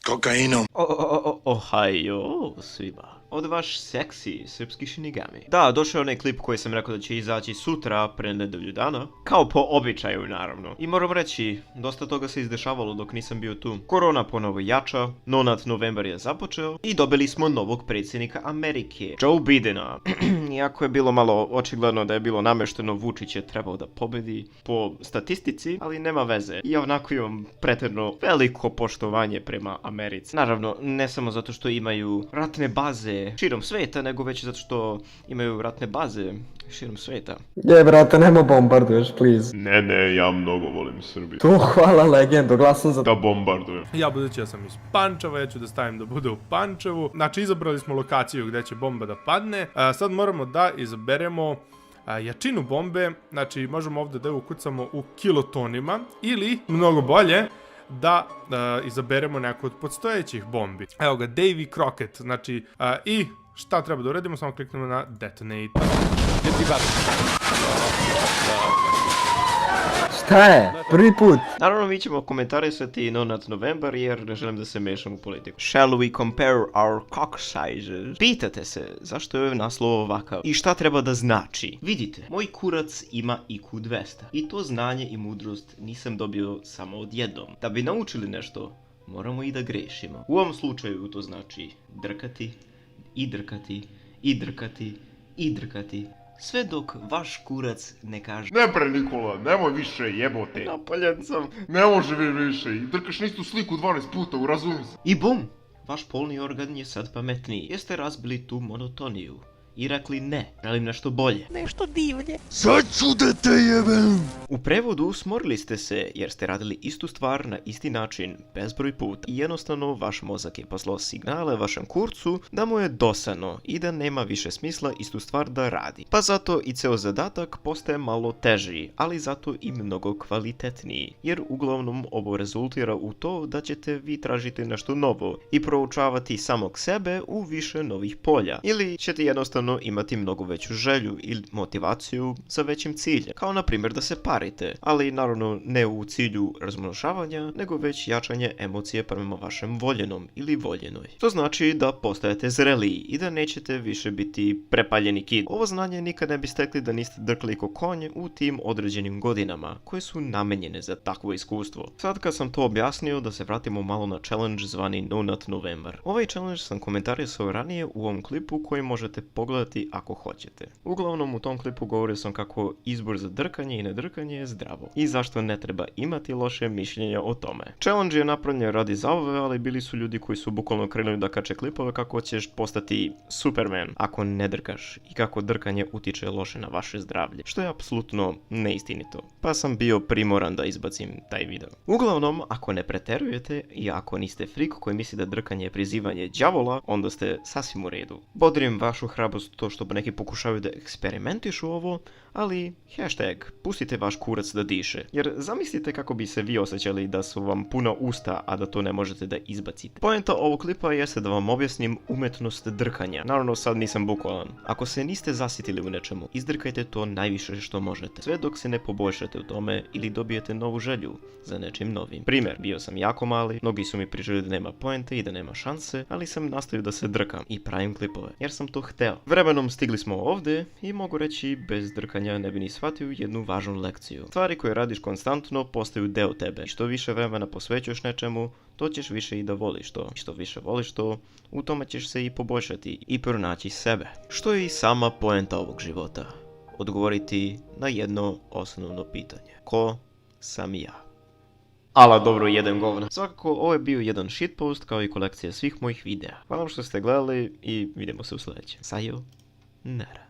kokainom. Ohajo svima. Od vaš seksi srpski Shinigami. Da, došao je onaj klip koji sam rekao da će izaći sutra, pre nedelju dana. Kao po običaju, naravno. I moram reći, dosta toga se izdešavalo dok nisam bio tu. Korona ponovo jača, Nonat Novembar je započeo i dobili smo novog predsjednika Amerike, Joe Bidena. Iako je bilo malo očigledno da je bilo namešteno, Vučić je trebao da pobedi po statistici, ali nema veze. I onako imam pretjerno veliko poštovanje prema Americi. Naravno, ne samo zato što imaju ratne baze širom sveta, nego već zato što imaju ratne baze širom sveta. Je, brate, nemo bombarduješ, please. Ne, ja mnogo volim Srbiju. To hvala legendo, glasam za... Da bombardujem. Ja budući ja sam iz Pančeva, ja ću da stavim da bude u Pančevu. Znači, izabrali smo lokaciju gdje će bomba da padne. Sad moramo da izaberemo jačinu bombe. Znači, možemo ovdje da je ukucamo u kilotonima. Ili, mnogo bolje, da izaberemo neku od podstojećih bombi. Evo ga, Davy Crockett. Znači, i šta treba da uradimo? Samo kliknemo na Detonate. Šta je? Prvi put. Naravno, mi ćemo komentarisati Nonat Novembar jer ne želim da se mešam u politiku. Shall we compare our cock sizes? Pitate se zašto je naslov ovakav i šta treba da znači. Vidite, moj kurac ima IQ 200 i to znanje i mudrost nisam dobio samo odjednom. Da bi naučili nešto, moramo i da grešimo. U ovom slučaju to znači drkati, i drkati, i drkati, i drkati. Sve dok vaš kurac ne kaže Ne bre Nikola, nemoj više jebote. napaljen sam. Ne može vi više i drkaš nistu sliku 12 puta, urazumi se. I bum! Vaš polni organ je sad pametniji. Jeste razbili tu monotoniju i rekli ne, želim nešto bolje. Nešto divlje. Sad ću da te jebem. U prevodu smorili ste se jer ste radili istu stvar na isti način, bezbroj puta. I jednostavno vaš mozak je poslao signale vašem kurcu da mu je dosadno i da nema više smisla istu stvar da radi. Pa zato i ceo zadatak postaje malo teži, ali zato i mnogo kvalitetniji. Jer uglavnom ovo rezultira u to da ćete vi tražiti nešto novo i proučavati samog sebe u više novih polja. Ili ćete jednostavno imati mnogo veću želju ili motivaciju za većim ciljem. Kao na primjer da se parite, ali naravno ne u cilju razmnožavanja, nego već jačanje emocije prema vašem voljenom ili voljenoj. To znači da postajete zreliji i da nećete više biti prepaljeni kid. Ovo znanje nikad ne bi stekli da niste drkli ko konj u tim određenim godinama, koje su namenjene za takvo iskustvo. Sad kad sam to objasnio, da se vratimo malo na challenge zvani Nonat Novembar. Ovaj challenge sam komentarisao ranije u ovom klipu koji možete pogledati ako hoćete. Uglavnom u tom klipu govorio sam kako izbor za drkanje i nedrkanje je zdravo i zašto ne treba imati loše mišljenja o tome. Challenge je napravljen radi zabave, ali bili su ljudi koji su bukvalno krenuli da kače klipove kako ćeš postati Superman ako ne drkaš i kako drkanje utiče loše na vaše zdravlje, što je apsolutno neistinito. Pa sam bio primoran da izbacim taj video. Uglavnom, ako ne preterujete i ako niste frik koji misli da drkanje je prizivanje đavola, onda ste sasvim u redu. Bodrim vašu hrabrost to što neki pokušavaju da eksperimentišu ovo, ali hashtag, pustite vaš kurac da diše. Jer zamislite kako bi se vi osjećali da su vam puna usta, a da to ne možete da izbacite. Poenta ovog klipa jeste da vam objasnim umetnost drkanja. Naravno sad nisam bukvalan. Ako se niste zasitili u nečemu, izdrkajte to najviše što možete. Sve dok se ne poboljšate u tome ili dobijete novu želju za nečim novim. Primjer, bio sam jako mali, mnogi su mi pričali da nema poente i da nema šanse, ali sam nastavio da se drkam i pravim klipove, jer sam to hteo. Vremenom stigli smo ovdje i mogu reći bez drkanja ne bi ni shvatio jednu važnu lekciju. Stvari koje radiš konstantno postaju deo tebe. Što više vremena posvećuješ nečemu, to ćeš više i da voliš to. Što više voliš to, u tome ćeš se i poboljšati i pronaći sebe. Što je i sama poenta ovog života. Odgovoriti na jedno osnovno pitanje. Ko sam ja? Ala dobro, jedem govna. Svakako, ovo je bio jedan shitpost kao i kolekcija svih mojih videa. Hvala vam što ste gledali i vidimo se u sljedećem. Sayonara.